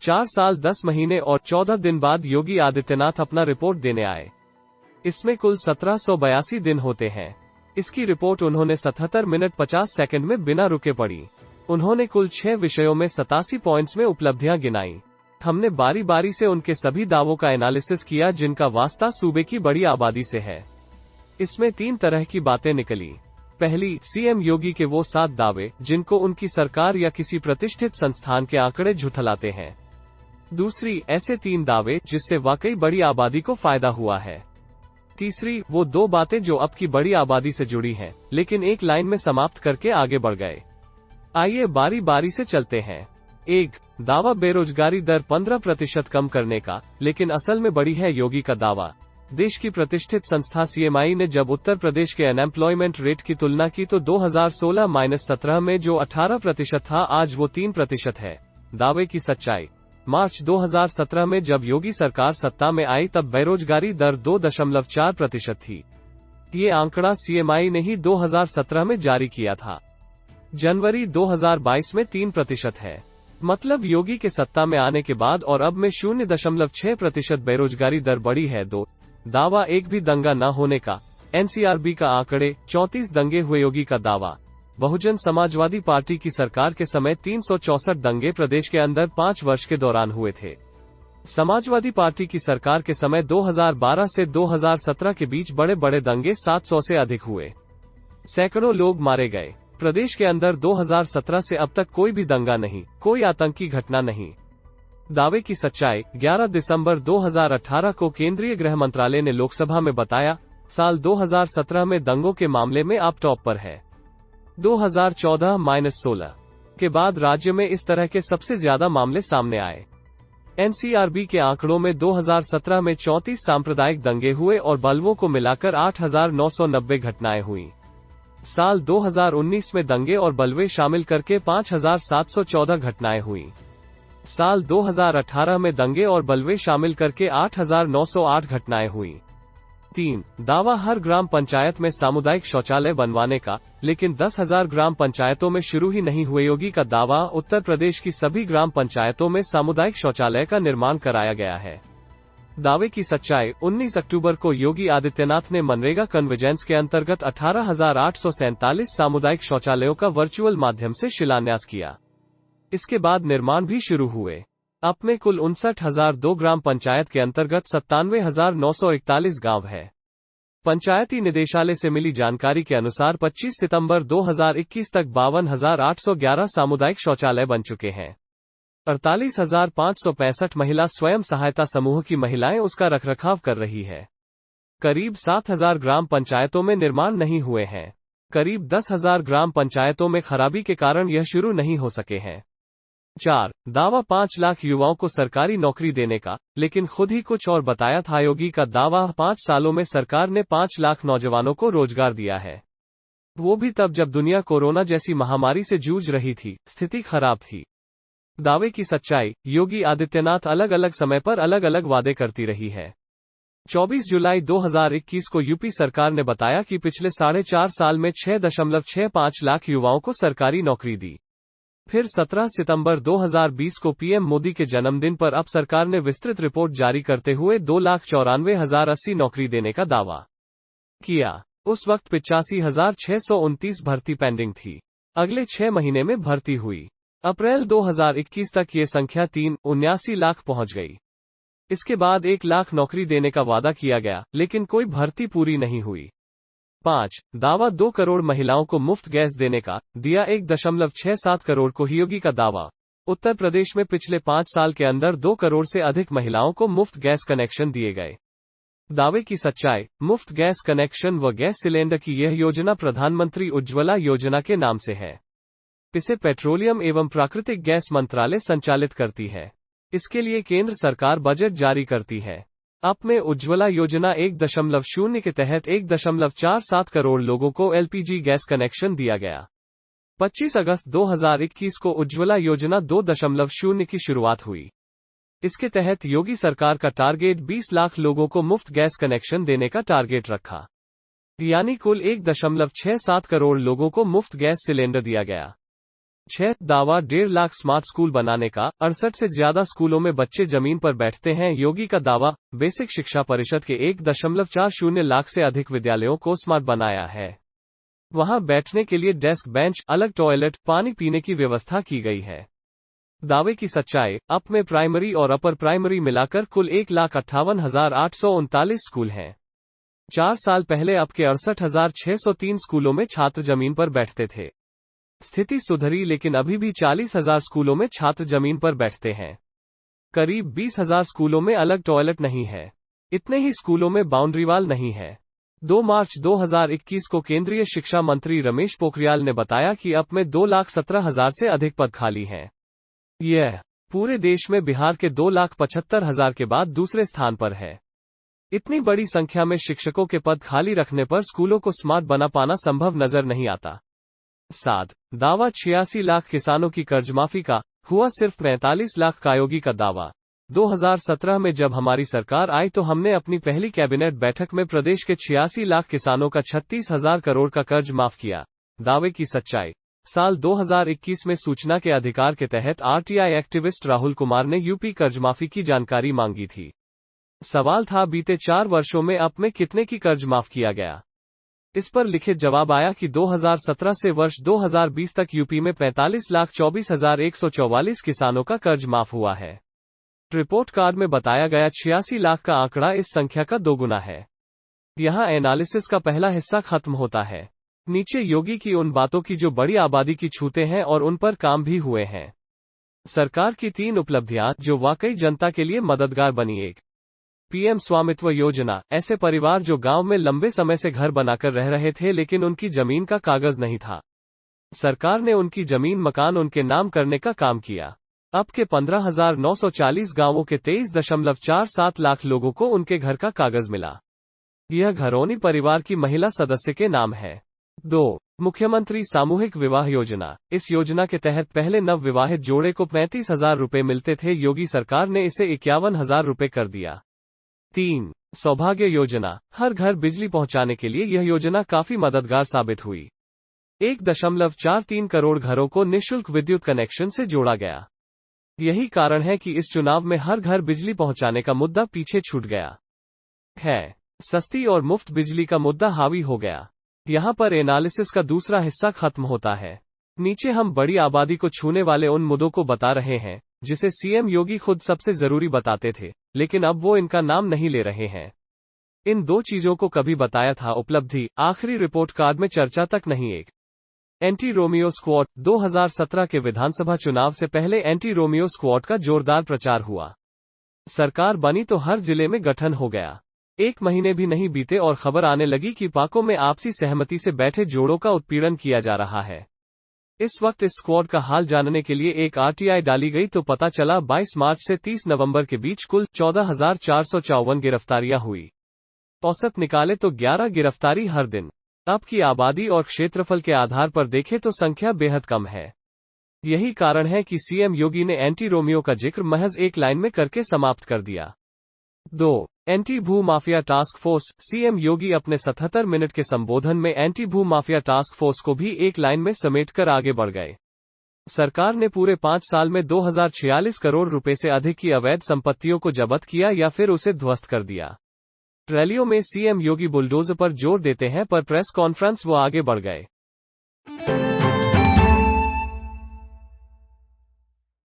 4 साल 10 महीने और 14 दिन बाद योगी आदित्यनाथ अपना रिपोर्ट देने आए। इसमें कुल 1782 दिन होते हैं। इसकी रिपोर्ट उन्होंने 77 मिनट 50 सेकंड में बिना रुके पढ़ी। उन्होंने कुल 6 विषयों में 87 पॉइंट्स में उपलब्धियां गिनाई। हमने बारी बारी से उनके सभी दावों का एनालिसिस किया जिनका वास्ता सूबे की बड़ी आबादी से है। इसमें 3 तरह की बातें निकली। पहली, सीएम योगी के वो 7 दावे जिनको उनकी सरकार या किसी प्रतिष्ठित संस्थान के आंकड़े झुठलाते हैं। दूसरी, ऐसे 3 दावे जिससे वाकई बड़ी आबादी को फायदा हुआ है। तीसरी, वो 2 बातें जो अब की बड़ी आबादी से जुड़ी हैं, लेकिन एक लाइन में समाप्त करके आगे बढ़ गए। आइए बारी बारी से चलते हैं। 1. दावा बेरोजगारी दर 15% कम करने का, लेकिन असल में बड़ी है योगी का दावा। देश की प्रतिष्ठित संस्था सीएमआई ने जब उत्तर प्रदेश के अनएम्प्लॉयमेंट रेट की तुलना की तो 2016-17 में जो 18% था आज वो 3% है। दावे की सच्चाई। मार्च 2017 में जब योगी सरकार सत्ता में आई तब बेरोजगारी दर 2.4% थी। ये आंकड़ा सीएमआई ने ही 2017 में जारी किया था। जनवरी 2022 में 3% है। मतलब योगी के सत्ता में आने के बाद और अब में 0.6% बेरोजगारी दर बढ़ी है। 2. दावा एक भी दंगा न होने का, एनसीआरबी का आंकड़े, 34 दंगे हुए योगी का दावा। बहुजन समाजवादी पार्टी की सरकार के समय 364 दंगे प्रदेश के अंदर 5 वर्ष के दौरान हुए थे। समाजवादी पार्टी की सरकार के समय 2012 से 2017 के बीच बड़े बड़े दंगे 700 से अधिक हुए। सैकड़ों लोग मारे गए। प्रदेश के अंदर 2017 से अब तक कोई भी दंगा नहीं, कोई आतंकी घटना नहीं। दावे की सच्चाई। 11 दिसंबर 2018 को केंद्रीय गृह मंत्रालय ने लोकसभा में बताया, साल 2017 में दंगों के मामले में आप टॉप पर है। 2014-16 के बाद राज्य में इस तरह के सबसे ज्यादा मामले सामने आए। एनसीआरबी के आंकड़ों में 2017 में 34 सांप्रदायिक दंगे हुए और बलवों को मिलाकर 8,990 घटनाएं हुई। साल 2019 में दंगे और बलवे शामिल करके 5,714 घटनाएं हुई। साल 2018 में दंगे और बलवे शामिल करके 8,908 घटनाएं हुई। 3. दावा हर ग्राम पंचायत में सामुदायिक शौचालय बनवाने का, लेकिन 10,000 ग्राम पंचायतों में शुरू ही नहीं हुए योगी का दावा। उत्तर प्रदेश की सभी ग्राम पंचायतों में सामुदायिक शौचालय का निर्माण कराया गया है। दावे की सच्चाई। 19 अक्टूबर को योगी आदित्यनाथ ने मनरेगा कन्वर्जेंस के अंतर्गत 18,847 सामुदायिक शौचालयों का वर्चुअल माध्यम से शिलान्यास किया। इसके बाद निर्माण भी शुरू हुए। अब में कुल 59,002 ग्राम पंचायत के अंतर्गत 97,941 गांव है। पंचायती निदेशालय से मिली जानकारी के अनुसार 25 सितंबर 2021 तक 52,811 सामुदायिक शौचालय बन चुके हैं। 48,565 महिला स्वयं सहायता समूह की महिलाएं उसका रखरखाव कर रही है। करीब 7,000 ग्राम पंचायतों में निर्माण नहीं हुए हैं। करीब 10,000 ग्राम पंचायतों में खराबी के कारण यह शुरू नहीं हो सके हैं। 4. दावा 5 लाख युवाओं को सरकारी नौकरी देने का, लेकिन खुद ही कुछ और बताया था। योगी का दावा। 5 सालों में सरकार ने 5 लाख नौजवानों को रोजगार दिया है। वो भी तब जब दुनिया कोरोना जैसी महामारी से जूझ रही थी, स्थिति खराब थी। दावे की सच्चाई। योगी आदित्यनाथ अलग अलग समय पर अलग अलग वादे करती रही है। 24 जुलाई 2021 को यूपी सरकार ने बताया कि पिछले 4.5 साल में 6.65 लाख युवाओं को सरकारी नौकरी दी। फिर 17 सितंबर 2020 को पीएम मोदी के जन्मदिन पर अब सरकार ने विस्तृत रिपोर्ट जारी करते हुए 2,94,080 नौकरी देने का दावा किया। उस वक्त 85,629 भर्ती पेंडिंग थी। अगले 6 महीने में भर्ती हुई। अप्रैल 2021 तक ये संख्या 3,79 लाख पहुंच गई। इसके बाद 1 लाख नौकरी देने का वादा किया गया, लेकिन कोई भर्ती पूरी नहीं हुई। 5. दावा 2 करोड़ महिलाओं को मुफ्त गैस देने का, दिया 1.67 करोड़ को। योगी का दावा। उत्तर प्रदेश में पिछले 5 साल के अंदर 2 करोड़ से अधिक महिलाओं को मुफ्त गैस कनेक्शन दिए गए। दावे की सच्चाई। मुफ्त गैस कनेक्शन व गैस सिलेंडर की यह योजना प्रधानमंत्री उज्ज्वला योजना के नाम से है। इसे पेट्रोलियम एवं प्राकृतिक गैस मंत्रालय संचालित करती है। इसके लिए केंद्र सरकार बजट जारी करती है। अब में उज्ज्वला योजना 1.0 के तहत 1.47 करोड़ लोगों को एलपीजी गैस कनेक्शन दिया गया। 25 अगस्त 2021 को उज्ज्वला योजना 2.0 की शुरुआत हुई। इसके तहत योगी सरकार का टारगेट 20 लाख लोगों को मुफ्त गैस कनेक्शन देने का टारगेट रखा। यानी कुल 1.67 करोड़ लोगों को मुफ्त गैस सिलेंडर दिया गया। 6 दावा 1.5 लाख स्मार्ट स्कूल बनाने का। 68 से ज्यादा स्कूलों में बच्चे जमीन पर बैठते हैं, योगी का दावा। बेसिक शिक्षा परिषद के 1.40 लाख से अधिक विद्यालयों को स्मार्ट बनाया है। वहां बैठने के लिए डेस्क बेंच, अलग टॉयलेट, पानी पीने की व्यवस्था की गई है। दावे की सच्चाई, अप में प्राइमरी और अपर प्राइमरी मिलाकर कुल 1,58,839 स्कूल हैं। 4 साल पहले अप के 68,603 स्कूलों में छात्र जमीन पर बैठते थे। स्थिति सुधरी, लेकिन अभी भी 40,000 स्कूलों में छात्र जमीन पर बैठते हैं। करीब 20,000 स्कूलों में अलग टॉयलेट नहीं है। इतने ही स्कूलों में बाउंड्री वाल नहीं है। 2 मार्च 2021 को केंद्रीय शिक्षा मंत्री रमेश पोखरियाल ने बताया कि अब में 2,17,000 से अधिक पद खाली हैं। यह पूरे देश में बिहार के 2,75,000 के बाद दूसरे स्थान पर है। इतनी बड़ी संख्या में शिक्षकों के पद खाली रखने पर स्कूलों को स्मार्ट बना पाना संभव नजर नहीं आता। 7 दावा 86 लाख किसानों की कर्जमाफी का, हुआ सिर्फ 45 लाख का। योगी का दावा। 2017 में जब हमारी सरकार आई तो हमने अपनी पहली कैबिनेट बैठक में प्रदेश के 86 लाख किसानों का 36,000 करोड़ का कर्ज माफ किया। दावे की सच्चाई, साल 2021 में सूचना के अधिकार के तहत आरटीआई एक्टिविस्ट राहुल कुमार ने यूपी कर्जमाफी की जानकारी मांगी थी। सवाल था, बीते 4 वर्षों में अब में कितने की कर्ज माफ किया गया। इस पर लिखित जवाब आया कि 2017 से वर्ष 2020 तक यूपी में 45,24,144 किसानों का कर्ज माफ हुआ है। रिपोर्ट कार्ड में बताया गया 86 लाख का आंकड़ा इस संख्या का 2 गुना है। यहाँ एनालिसिस का पहला हिस्सा खत्म होता है। नीचे योगी की उन बातों की जो बड़ी आबादी की छूते हैं और उन पर काम भी हुए हैं। सरकार की 3 उपलब्धियां जो वाकई जनता के लिए मददगार बनी। 1 पीएम स्वामित्व योजना, ऐसे परिवार जो गांव में लंबे समय से घर बनाकर रह रहे थे लेकिन उनकी जमीन का कागज नहीं था। सरकार ने उनकी जमीन मकान उनके नाम करने का काम किया। अब के 15,940 गांवों के 23.47 लाख लोगों को उनके घर का कागज मिला। यह घरौनी परिवार की महिला सदस्य के नाम है। 2 मुख्यमंत्री सामूहिक विवाह योजना, इस योजना के तहत पहले नव विवाहित जोड़े को 35,000 रुपए मिलते थे, योगी सरकार ने इसे 51,000 रुपए कर दिया। 3 सौभाग्य योजना, हर घर बिजली पहुंचाने के लिए यह योजना काफी मददगार साबित हुई। 1.43 करोड़ घरों को निःशुल्क विद्युत कनेक्शन से जोड़ा गया। यही कारण है कि इस चुनाव में हर घर बिजली पहुंचाने का मुद्दा पीछे छूट गया है। सस्ती और मुफ्त बिजली का मुद्दा हावी हो गया। यहाँ पर एनालिसिस का दूसरा हिस्सा खत्म होता है। नीचे हम बड़ी आबादी को छूने वाले उन मुद्दों को बता रहे हैं जिसे सीएम योगी खुद सबसे जरूरी बताते थे, लेकिन अब वो इनका नाम नहीं ले रहे हैं। इन 2 चीजों को कभी बताया था उपलब्धि, आखिरी रिपोर्ट कार्ड में चर्चा तक नहीं। 1 एंटी रोमियो स्क्वाड, 2017 के विधानसभा चुनाव से पहले एंटी रोमियो स्क्वाड का जोरदार प्रचार हुआ। सरकार बनी तो हर जिले में गठन हो गया। 1 महीने भी नहीं बीते और खबर आने लगी कि पाकों में आपसी सहमति से बैठे जोड़ों का उत्पीड़न किया जा रहा है। इस वक्त इस स्क्वाड का हाल जानने के लिए एक आरटीआई डाली गई तो पता चला 22 मार्च से 30 नवंबर के बीच कुल 14,454 गिरफ्तारियां हुई। औसत निकाले तो 11 गिरफ्तारी हर दिन। अब की आबादी और क्षेत्रफल के आधार पर देखें तो संख्या बेहद कम है। यही कारण है कि सीएम योगी ने एंटी रोमियो का जिक्र महज 1 लाइन में करके समाप्त कर दिया। 2 एंटी भू माफिया टास्क फोर्स, सीएम योगी अपने 77 मिनट के संबोधन में एंटी भू माफिया टास्क फोर्स को भी 1 लाइन में समेटकर आगे बढ़ गए। सरकार ने पूरे 5 साल में 2,046 करोड़ रुपए से अधिक की अवैध संपत्तियों को जब्त किया या फिर उसे ध्वस्त कर दिया। रैलियों में सीएम योगी बुलडोजर पर जोर देते हैं, पर प्रेस कॉन्फ्रेंस वो आगे बढ़ गए।